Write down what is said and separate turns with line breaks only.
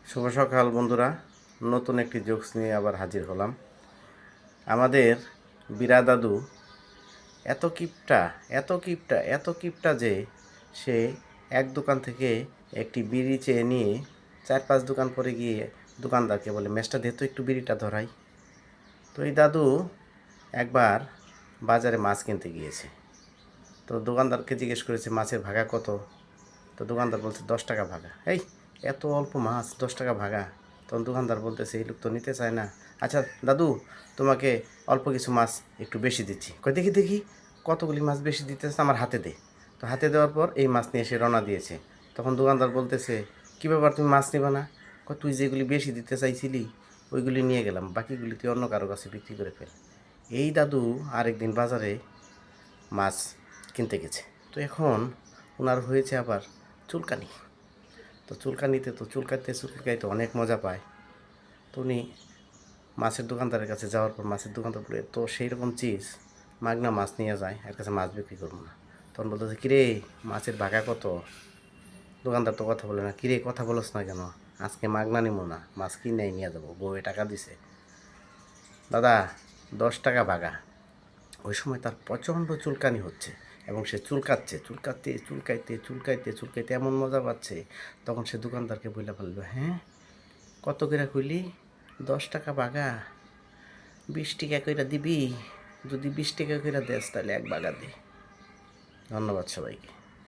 শুভ সকাল বন্ধুরা, নতুন একটি জোকস নিয়ে আবার হাজির হলাম। আমাদের বিরা দাদু এত কিপটা এত কিপটা এত কিপটা যে সে এক দোকান থেকে একটি বিড়ি চেয়ে নিয়ে 4-5 দোকান পরে গিয়ে দোকানদারকে বলে, মেসটা দে তো একটু বিড়িটা ধরাই। তো এই দাদু একবার বাজারে মাছ কিনতে গিয়েছে। তো দোকানদারকে জিজ্ঞেস করেছে, মাছের ভাগা কত? তো দোকানদার বলছে 10 টাকা ভাগা। এই এত অল্প মাছ 10 টাকা ভাগা? তখন দোকানদার বলতেছে, এই লোক তো নিতে চায় না। আচ্ছা দাদু, তোমাকে অল্প কিছু মাছ একটু বেশি দিচ্ছি। কই দেখি দেখি কতগুলি মাছ বেশি দিতেছে, আমার হাতে দে। তো হাতে দেওয়ার পর এই মাছ নিয়ে এসে রওনা দিয়েছে। তখন দোকানদার বলতেছে, কী ব্যাপার, তুমি মাছ নিবা না? তুই যেগুলি বেশি দিতে চাইছিলি ওইগুলি নিয়ে গেলাম, বাকিগুলি তুই অন্য কারো কাছে বিক্রি করে ফেল। এই দাদু আরেকদিন বাজারে মাছ কিনতে গেছে। তো এখন ওনার হয়েছে আবার চুলকানি। তো চুলকানিতে তো চুলকাইতে অনেক মজা পায়। তো উনি মাছের দোকানদারের কাছে যাওয়ার পর মাছের দোকানদার বলে, তো সেই রকম চিজ মাগনা মাছ নিয়ে যায়, এর কাছে মাছ বিক্রি করবো না। তখন বলতেছে, কিরে মাছের ভাগা কত? দোকানদার তো কথা বলে না। কিরে কথা বলস না কেন? আজকে মাগনা নিবো না, মাছ কিনে নিয়ে যাবো, বউয়ে টাকা দিছে। দাদা 10 টাকা ভাগা। ওই সময় তার প্রচণ্ড চুলকানি হচ্ছে এবং সে চুলকাইতে এমন মজা পাচ্ছে। তখন সে দোকানদারকে বলে বলল, হ্যাঁ কত করে কইলি? 10 টাকা বাগা। 20 টাকা কইরা দিবি? যদি 20 টাকা কইরা দেস তাহলে এক বাগা দে। ধন্যবাদ সবাইকে।